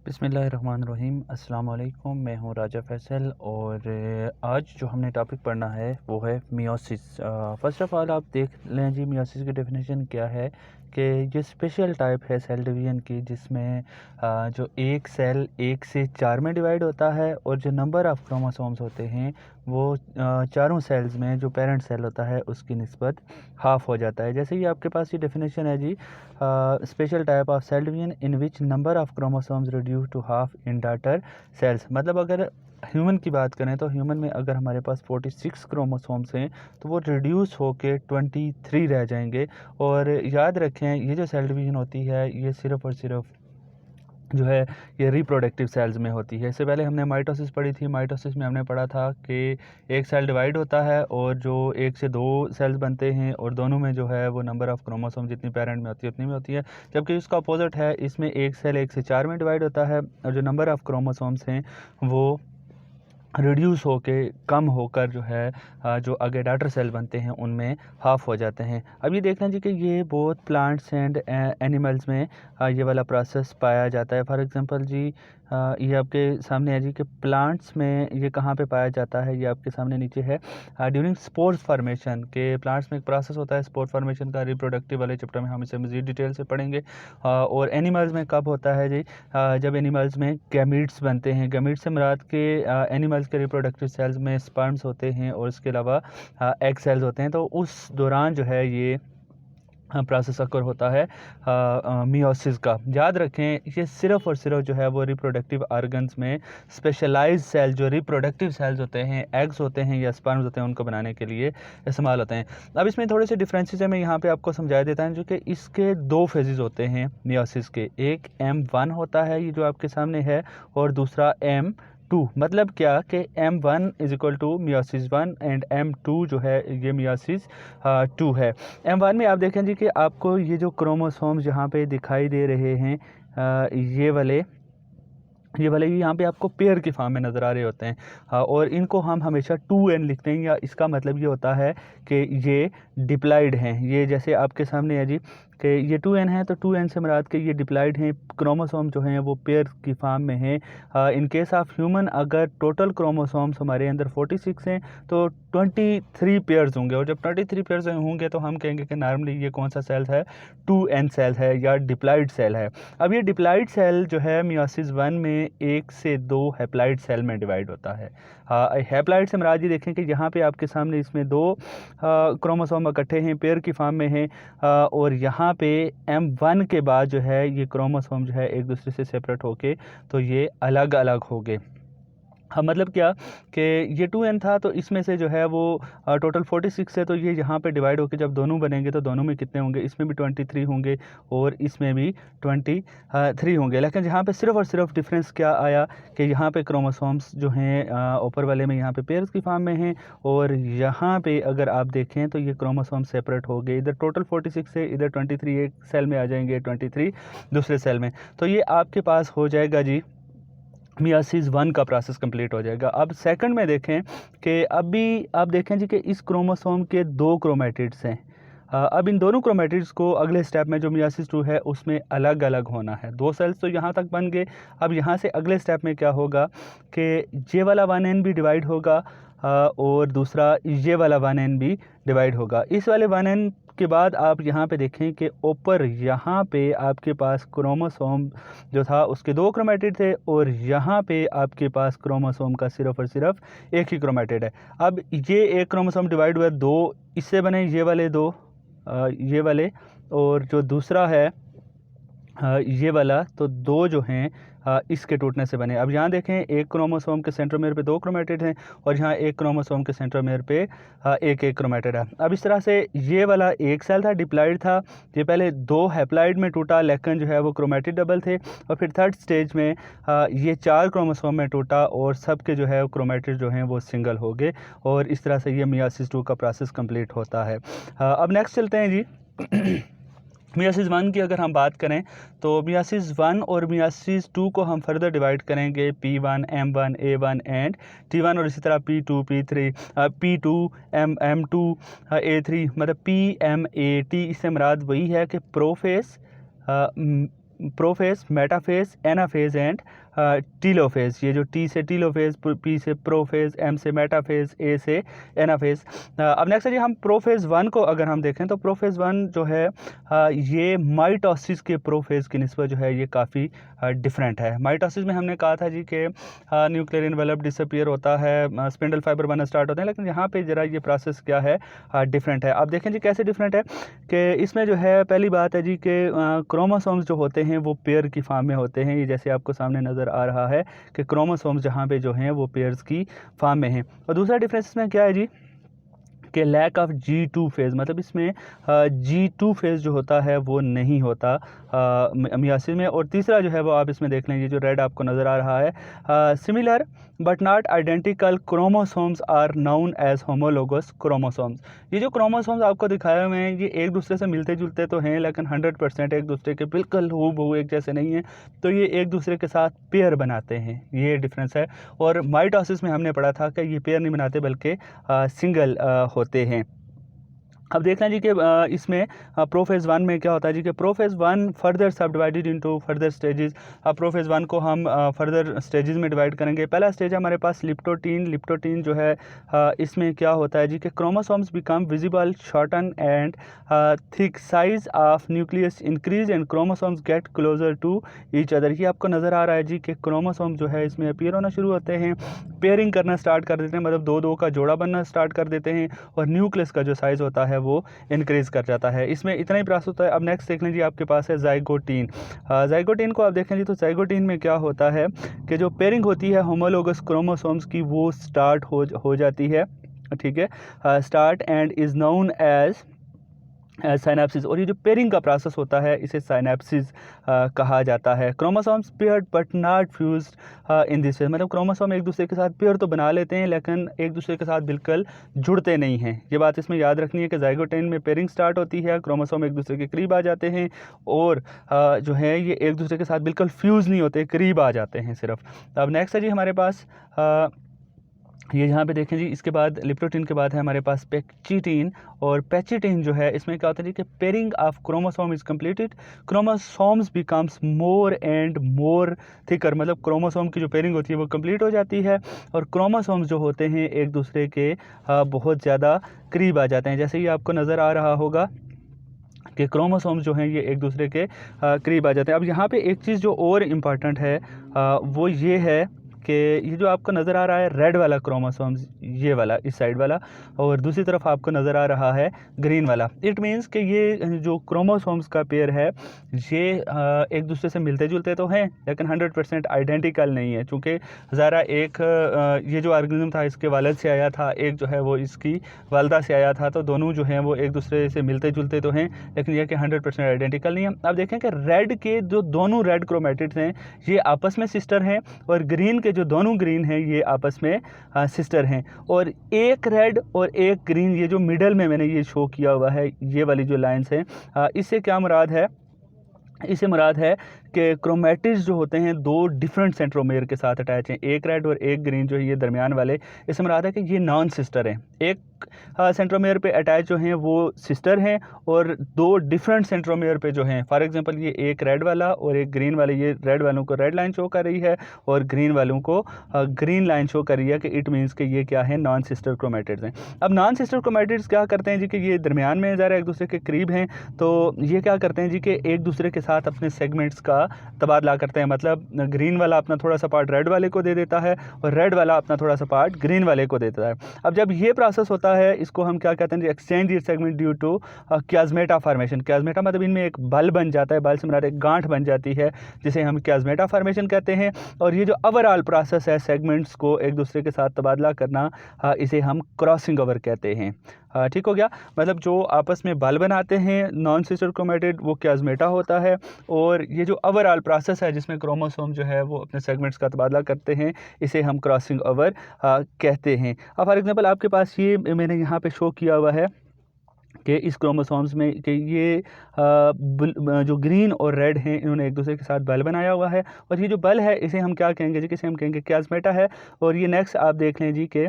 बिस्मिल्लाहिर्रहमानिर्रहीम। अस्सलाम वालेकुम। मैं हूं राजा फैसल और आज जो हमने टॉपिक पढ़ना है वो है मियोसिस। फ़र्स्ट ऑफ़ ऑल आप देख लें जी, मियोसिस की डेफिनेशन क्या है कि ये स्पेशल टाइप है सेल डिवीज़न की, जिसमें जो एक सेल एक से चार में डिवाइड होता है और जो नंबर ऑफ़ क्रोमोसोम्स होते हैं वो चारों सेल्स में जो पेरेंट सेल होता है उसकी निस्बत हाफ हो जाता है। जैसे ही आपके पास ये डेफिनेशन है जी, special type of cell division in which number of chromosomes reduce to half in daughter cells. मतलब अगर ह्यूमन की बात करें तो ह्यूमन में अगर हमारे पास 46 क्रोमोसोम्स हैं तो वो रिड्यूस होके 23 रह जाएंगे। और याद रखें, ये जो सेल डिवीजन होती है ये सिर्फ़ और सिर्फ जो है ये रिप्रोडक्टिव सेल्स में होती है। इससे पहले हमने माइटोसिस पढ़ी थी। माइटोसिस में हमने पढ़ा था कि एक सेल डिवाइड होता है और जो एक से दो सेल्स बनते हैं और दोनों में जो है वो नंबर ऑफ़ क्रोमोसोम जितनी पेरेंट में होती है उतनी में होती है। जबकि इसका अपोजिट है, इसमें एक सेल एक से चार में डिवाइड होता है और जो नंबर ऑफ़ क्रोमोसोम्स हैं वो रिड्यूस होके कम होकर जो है जो आगे डॉटर सेल बनते हैं उनमें हाफ हो जाते हैं। अब ये देखना जी कि ये बहुत प्लांट्स एंड एनिमल्स में ये वाला प्रोसेस पाया जाता है। फॉर एग्जांपल जी, ये आपके सामने है जी कि प्लांट्स में ये कहाँ पे पाया जाता है, ये आपके सामने नीचे है। ड्यूरिंग स्पोर फॉर्मेशन के प्लांट्स में एक प्रोसेस होता है स्पोर फॉर्मेशन का, रिप्रोडक्टिव वाले चैप्टर में हम इसे मज़ीद डिटेल से पढ़ेंगे। और एनिमल्स में कब होता है जी, जब एनिमल्स में गैमीट्स बनते हैं। गैमीट्स से मुराद के एनिमल्स के रिप्रोडक्टिव सेल्स में स्पर्म्स होते हैं और इसके अलावा एग सेल्स होते हैं। तो उस दौरान जो है ये प्रोसेस अकर होता है मियोसिस का। याद रखें, ये सिर्फ़ और सिर्फ जो है वो रिप्रोडक्टिव ऑर्गन्स में स्पेशलाइज्ड सेल जो रिप्रोडक्टिव सेल्स होते हैं, एग्स होते हैं या स्पर्म्स होते हैं, उनको बनाने के लिए इस्तेमाल होते हैं। अब इसमें थोड़े से डिफरेंसेस है, मैं यहाँ पे आपको समझा देता हूँ। जो कि इसके दो फेजेस होते हैं मियोसिस के, एक M1 होता है ये जो आपके सामने है और दूसरा M2। मतलब क्या कि M1 is equal to meiosis 1 and M2 जो है ये मियोसिस 2 है। M1 में आप देखें जी कि आपको ये जो क्रोमोसोम्स यहाँ पे दिखाई दे रहे हैं, ये वाले भी यहाँ पे आपको पेयर की फॉर्म में नज़र आ रहे होते हैं। और इनको हम हमेशा 2n लिखते हैं, या इसका मतलब ये होता है कि ये डिप्लाइड हैं। ये जैसे आपके सामने है जी कि ये 2n है, तो 2n से मुराद के ये डिप्लाइड हैं, क्रोमोसोम जो हैं वो पेयर की फॉर्म में हैं। इन केस ऑफ ह्यूमन अगर टोटल क्रोमोसोम्स हमारे अंदर 46 हैं तो 23 पेयर्स होंगे, और जब 23 पेयर्स होंगे तो हम कहेंगे कि नॉर्मली ये कौन सा सेल है, 2n सेल है या डिप्लाइड सेल है। अब ये डिप्लाइड सेल जो है मियोसिस 1 में एक से दो हैप्लाइड सेल में डिवाइड होता है। हैप्लाइड से मुराद ये देखें कि यहाँ पे आपके सामने इसमें दो क्रोमोसोम इकट्ठे हैं, पेयर की फॉर्म में हैं। और यहाँ पे M1 के बाद जो है ये क्रोमोसोम जो है एक दूसरे से सेपरेट होके तो ये अलग अलग हो गए। हाँ, मतलब क्या कि ये 2n था तो इसमें से जो है वो टोटल 46 है, तो ये यहाँ पे डिवाइड होकर जब दोनों बनेंगे तो दोनों में कितने होंगे, इसमें भी 23 होंगे और इसमें भी 23 होंगे। लेकिन यहाँ पे सिर्फ और सिर्फ डिफरेंस क्या आया कि यहाँ पे क्रोमोसोम्स जो हैं ऊपर वाले में यहाँ पे पेयर्स की फॉर्म में हैं, और यहाँ पे अगर आप देखें तो ये क्रोमोसोम सेपरेट हो गए। इधर टोटल 46 है, इधर 23 एक सेल में आ जाएंगे, 23 दूसरे सेल में। तो ये आपके पास हो जाएगा जी मियोसिस 1 का प्रोसेस कंप्लीट हो जाएगा। अब सेकंड में देखें कि अभी आप देखें जी कि इस क्रोमोसोम के दो क्रोमेटिड्स हैं। अब इन दोनों क्रोमेटिड्स को अगले स्टेप में जो मियोसिस 2 है उसमें अलग अलग होना है। दो सेल्स तो यहाँ तक बन गए। अब यहाँ से अगले स्टेप में क्या होगा कि ये वाला 1n भी डिवाइड होगा और दूसरा ये वाला 1n भी डिवाइड होगा। इस वाले 1n के बाद आप यहाँ पे देखें कि ऊपर यहाँ पे आपके पास क्रोमोसोम जो था उसके दो क्रोमेटिड थे और यहाँ पे आपके पास क्रोमोसोम का सिर्फ और सिर्फ एक ही क्रोमेटिड है। अब ये एक क्रोमोसोम डिवाइड हुआ, दो इससे बने, ये वाले दो, ये वाले, और जो दूसरा है ये वाला, तो दो जो हैं इसके टूटने से बने। अब यहाँ देखें, एक क्रोमोसोम के सेंट्रोमेयर पे दो क्रोमेटिड हैं और यहाँ एक क्रोमोसोम के सेंट्रोमेयर पे एक एक क्रोमेटिड है। अब इस तरह से ये वाला एक सेल था, डिप्लाइड था, ये पहले दो हैप्लाइड में टूटा लेकिन जो है वो क्रोमेटिड डबल थे, और फिर थर्ड स्टेज में ये चार क्रोमोसोम में टूटा और सबके जो है क्रोमेटिड जो हैं वो सिंगल हो गए, और इस तरह से ये मियोसिस 2 का प्रोसेस कंप्लीट होता है। अब नेक्स्ट चलते हैं जी। मियोसिस 1 की अगर हम बात करें तो मियोसिस 1 और मियोसिस 2 को हम फर्दर डिवाइड करेंगे P1, M1, A1 and T1, और इसी तरह P2, P3, P2, M2, A3, मतलब PMAT। इससे मुराद वही है कि prophase prophase, metaphase, anaphase and telophase. ये जो टी से टीलोफेज, पी से प्रोफेज, एम से मेटाफेज, ए से एनाफेज। अब नेक्स्ट है जी, हम प्रोफेज 1 को अगर हम देखें तो प्रोफेज 1 जो है ये माइटोसिस के प्रोफेज की निस्बत जो है ये काफ़ी डिफरेंट है। माइटोसिस में हमने कहा था जी कि न्यूक्लियर इन्वेलप डिसअपीयर होता है, स्पिंडल फाइबर बनना स्टार्ट होते हैं, लेकिन यहाँ पे जरा ये प्रोसेस क्या है, डिफरेंट है। अब देखें जी कैसे डिफरेंट है कि इसमें जो है पहली बात है जी कि क्रोमोसोम्स जो होते हैं वो पेयर की फॉर्म में होते हैं। ये जैसे आपको सामने नज़र आ रहा है कि क्रोमोसोम्स जहाँ पे जो हैं वो पेयर्स की फॉर्म में हैं। और दूसरा डिफरेंस इसमें क्या है जी कि लैक ऑफ G2 फेज़, मतलब इसमें G2 फेज़ जो होता है वो नहीं होता मियासिस में। और तीसरा जो है वो आप इसमें देख लें, ये जो रेड आपको नज़र आ रहा है, similar but not identical chromosomes are known as homologous chromosomes. ये जो क्रोमोसोम्स आपको दिखाए हुए हैं ये एक दूसरे से मिलते जुलते तो हैं, लेकिन 100% एक दूसरे के बिल्कुल हूबहू एक जैसे नहीं हैं, तो ये एक दूसरे के साथ पेयर बनाते हैं, ये डिफरेंस है। और माइटोसिस में हमने पढ़ा था कि ये पेयर नहीं बनाते बल्कि सिंगल होते हैं। अब देखना जी कि इसमें प्रोफेज 1 में क्या होता है जी कि प्रोफेज 1 फर्दर सब डिवाइडेड इनटू फर्दर स्टेजेस। अब प्रोफेज 1 को हम फर्दर स्टेजेस में डिवाइड करेंगे। पहला स्टेज है हमारे पास लिप्टोटीन। लिप्टोटीन जो है इसमें क्या होता है जी कि chromosomes become visible, shorten and thick, size of nucleus increase and chromosomes get closer to each other. ये आपको नज़र आ रहा है जी कि क्रोमोसोम जो है इसमें अपीयर होना शुरू होते हैं, पेयरिंग करना स्टार्ट कर देते हैं, मतलब दो दो का जोड़ा बनना स्टार्ट कर देते हैं, और न्यूक्लियस का जो साइज़ होता है वो इंक्रीज़ कर जाता है। इसमें इतना ही प्रोसेस होता है। अब नेक्स्ट देख लीजिए, आपके पास है जाइगोटीन। जाइगोटीन को आप देखें जी तो जाइगोटीन में क्या होता है कि जो पेयरिंग होती है होमोलोगस क्रोमोसोम्स की वो स्टार्ट हो जाती है, ठीक है, start and is known as synapsis. और ये जो पेयरिंग का प्रोसेस होता है इसे साइनेप्सिस कहा जाता है। Chromosomes paired but not fused in this way, मतलब क्रोमोसोम एक दूसरे के साथ पेयर तो बना लेते हैं लेकिन एक दूसरे के साथ बिल्कुल जुड़ते नहीं हैं। ये बात इसमें याद रखनी है कि जाइगोटीन में पेयरिंग स्टार्ट होती है, क्रोमोसोम एक दूसरे के करीब आ जाते हैं, और जो है ये एक दूसरे के साथ बिल्कुल फ्यूज़ नहीं होते, करीब आ जाते हैं सिर्फ। अब नेक्स्ट है जी हमारे पास ये यहाँ पे देखें जी, इसके बाद लिप्टोटीन के बाद है हमारे पास पेक्चिटीन। और पेक्चिटीन जो है इसमें क्या होता है जी कि pairing of chromosome is completed, chromosomes becomes more and more thicker, मतलब क्रोमोसोम की जो पेयरिंग होती है वो कंप्लीट हो जाती है और क्रोमोसोम्स जो होते हैं एक दूसरे के बहुत ज़्यादा करीब आ जाते हैं। जैसे ये आपको नज़र आ रहा होगा कि क्रोमोसोम्स जो हैं ये एक दूसरे के करीब आ जाते हैं। अब यहाँ पे एक चीज़ जो और इम्पॉर्टेंट है वो ये है कि ये जो आपको नज़र आ रहा है रेड वाला क्रोमोसोम्स, ये वाला इस साइड वाला, और दूसरी तरफ आपको नज़र आ रहा है ग्रीन वाला, इट मीन्स कि ये जो क्रोमोसोम्स का पेयर है ये एक दूसरे से मिलते जुलते तो हैं लेकिन 100% आइडेंटिकल नहीं है। चूँकि ज़रा एक ये जो ऑर्गेनिज्म था इसके वालिद से आया था, एक जो है वो इसकी वालदा से आया था, तो दोनों जो हैं वो एक दूसरे से मिलते जुलते तो हैं लेकिन यह कि 100% आइडेंटिकल नहीं है। अब देखें कि रेड के जो दोनों रेड क्रोमेटिड्स हैं ये आपस में सिस्टर हैं, और ग्रीन के जो दोनों ग्रीन हैं ये आपस में सिस्टर हैं। और एक रेड और एक ग्रीन, ये जो मिडल में मैंने ये शो किया हुआ है, ये वाली जो लाइंस हैं, इससे क्या मुराद है, इससे मुराद है कि क्रोमेटिड्स जो होते हैं दो डिफरेंट सेंट्रोमेयर के साथ अटैच हैं, एक रेड और एक ग्रीन जो है ये दरमियान वाले, इससे मुराद है कि ये नॉन सिस्टर हैं। एक सेंट्रोमेयर पे अटैच जो हैं वो सिस्टर हैं, और दो डिफरेंट सेंट्रोमेयर पे जो हैं, फॉर एग्जांपल ये एक रेड वाला और एक ग्रीन वाले, ये रेड वालों को रेड लाइन शो कर रही है और ग्रीन वालों को ग्रीन लाइन शो कर रही है, कि इट मीन्स कि ये क्या है, नॉन सिस्टर क्रोमेटिड्स हैं। अब नॉन सिस्टर क्रोमेटिड्स क्या करते हैं जी कि ये दरमियान में ज़रा एक दूसरे के करीब हैं, तो ये क्या करते हैं जी कि एक दूसरे के साथ अपने सेगमेंट्स का तबादला करते हैं, मतलब ग्रीन वाला अपना थोड़ा सा पार्ट रेड वाले को दे देता है और रेड वाला अपना थोड़ा सा पार्ट ग्रीन वाले को देता है। अब जब ये प्रोसेस होता है इसको हम क्या कहते हैं जी, एक्सचेंज ये सेगमेंट ड्यू टू क्याज़मेटा फॉर्मेशन। क्याज़मेटा मतलब इनमें एक बल बन जाता है, बल से मुराद एक गांठ बन जाती है जिसे हम क्याज़मेटा फॉर्मेशन कहते हैं। और ये जो ओवरऑल प्रोसेस है सेगमेंट्स को एक दूसरे के साथ तबादला करना, इसे हम क्रॉसिंग ओवर कहते हैं। ठीक हो गया, मतलब जो आपस में बल बनाते हैं नॉन सिस्टर क्रोमेटिड वो क्याज़मेटा होता है, और ये जो ओवरऑल प्रोसेस है जिसमें क्रोमोसोम जो है वो अपने सेगमेंट्स का तबादला करते हैं, इसे हम क्रॉसिंग ओवर कहते हैं। अब फॉर एग्जांपल आपके पास ये मैंने यहाँ पे शो किया हुआ है कि इस क्रोमोसोम्स में कि ये जो ग्रीन और रेड हैं इन्होंने एक दूसरे के साथ बल बनाया हुआ है, और ये जो बल है इसे हम क्या कहेंगे जी, किसे हम कहेंगे क्यास्मेटा है। और ये नेक्स्ट आप देख लें जी कि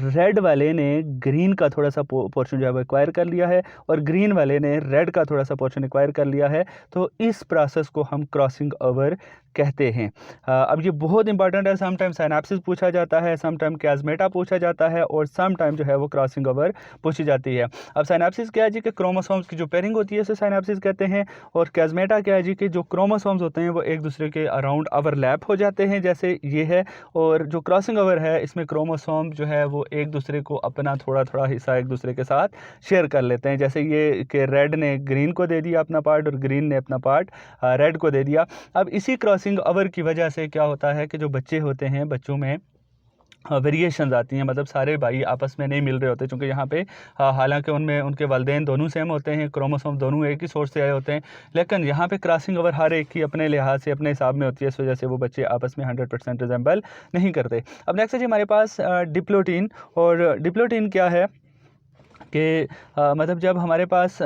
रेड वाले ने ग्रीन का थोड़ा सा पोर्शन जो है वो एक्वायर कर लिया है, और ग्रीन वाले ने रेड का थोड़ा सा पोर्शन एक्वायर कर लिया है। तो इस प्रोसेस को हम क्रॉसिंग ओवर कहते हैं। अब ये बहुत इंपॉर्टेंट है, सम टाइम साइनेप्सिस पूछा जाता है, सम टाइम क्यास्मेटा पूछा जाता है, और सम टाइम जो है वो क्रॉसिंग ओवर पूछी जाती है। अब साइनेप्सिस क्या है जी कि क्रोमोसोम्स की जो पेयरिंग होती है इसे साइनेप्सिस कहते हैं, और क्यास्मेटा क्या है जी कि जो क्रोमोसोम्स होते हैं वो एक दूसरे के अराउंड ओवरलैप हो जाते हैं, जैसे ये है। और जो क्रॉसिंग ओवर है इसमें क्रोमोसोम जो है वो एक दूसरे को अपना थोड़ा थोड़ा हिस्सा एक दूसरे के साथ शेयर कर लेते हैं, जैसे ये कि रेड ने ग्रीन को दे दिया अपना पार्ट और ग्रीन ने अपना पार्ट रेड को दे दिया। अब इसी क्रॉसिंग ओवर की वजह से क्या होता है कि जो बच्चे होते हैं बच्चों में वेरिएशंस आती हैं, मतलब सारे भाई आपस में नहीं मिल रहे होते, क्योंकि यहाँ पे हालांकि उनमें उनके वालिदैन दोनों सेम होते हैं, क्रोमोसोम दोनों एक ही सोर्स से आए होते हैं, लेकिन यहाँ पे क्रॉसिंग ओवर हर एक की अपने लिहाज से अपने हिसाब में होती है, इस वजह से वो बच्चे आपस में 100% रिजेंबल नहीं करते। अब नेक्स्ट है जी हमारे पास डिप्लोटीन। और डिप्लोटीन क्या है कि मतलब जब हमारे पास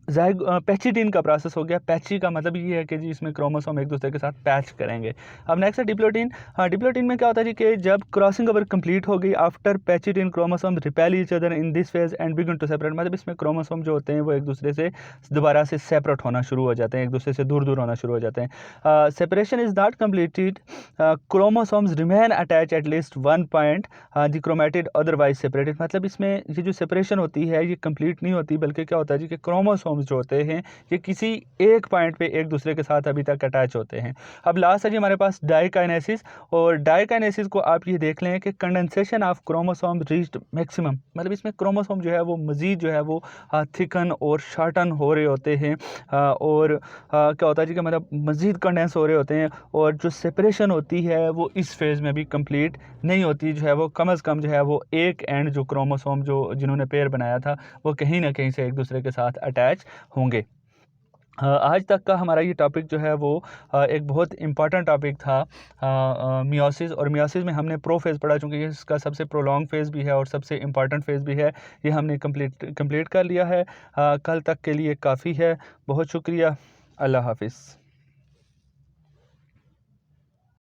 पैचिटीन का प्रोसेस हो गया। पैची का मतलब ये है कि जी इसमें क्रोमोसोम एक दूसरे के साथ पैच करेंगे। अब नेक्स्ट है डिप्लोटीन। डिप्लोटीन में क्या होता है जी कि जब क्रॉसिंग ओवर कंप्लीट हो गई after pachytene chromosome repel each other in this phase and begin to separate, मतलब इसमें क्रोमोसोम जो होते हैं वो एक दूसरे से दोबारा से सेपरेट होना शुरू हो जाते हैं, एक दूसरे से दूर दूर होना शुरू हो जाते हैं। Separation is not completed, chromosomes remain attach at least one point the chromatid otherwise separated, मतलब इसमें ये जो सेपरेशन होती है ये कंप्लीट नहीं होती, बल्कि क्या होता है जी कि क्रोमोसोम जो होते हैं ये किसी एक पॉइंट पे एक दूसरे के साथ अभी तक अटैच होते हैं। अब लास्ट है जी हमारे पास डाइकाइनेसिस। और डाइकाइनेसिस को आप ये देख लें कि condensation of chromosome reached maximum, मतलब इसमें क्रोमोसोम जो है वो मजीद जो है वो थिकन और शॉर्टन हो रहे होते हैं, और क्या होता है जी कि मतलब मजीद कंडेंस हो रहे होते हैं, और जो सेपरेशन होती है वो इस फेज़ में भी कंप्लीट नहीं होती, जो है वो कम से कम जो है वो एक एंड जो क्रोमोसोम जो जिन्होंने पेयर बनाया था वो कहीं ना कहीं से एक दूसरे के साथ अटैच होंगे। आज तक का हमारा ये टॉपिक जो है वो एक बहुत इम्पॉर्टेंट टॉपिक था मियोसिस। और मियोसिस में हमने प्रो फेज़ पढ़ा, चूँकि ये इसका सबसे प्रोलॉन्ग फेज़ भी है और सबसे इम्पॉर्टेंट फेज़ भी है, ये हमने कंप्लीट कर लिया है। कल तक के लिए काफ़ी है। बहुत शुक्रिया। अल्लाह हाफिज़।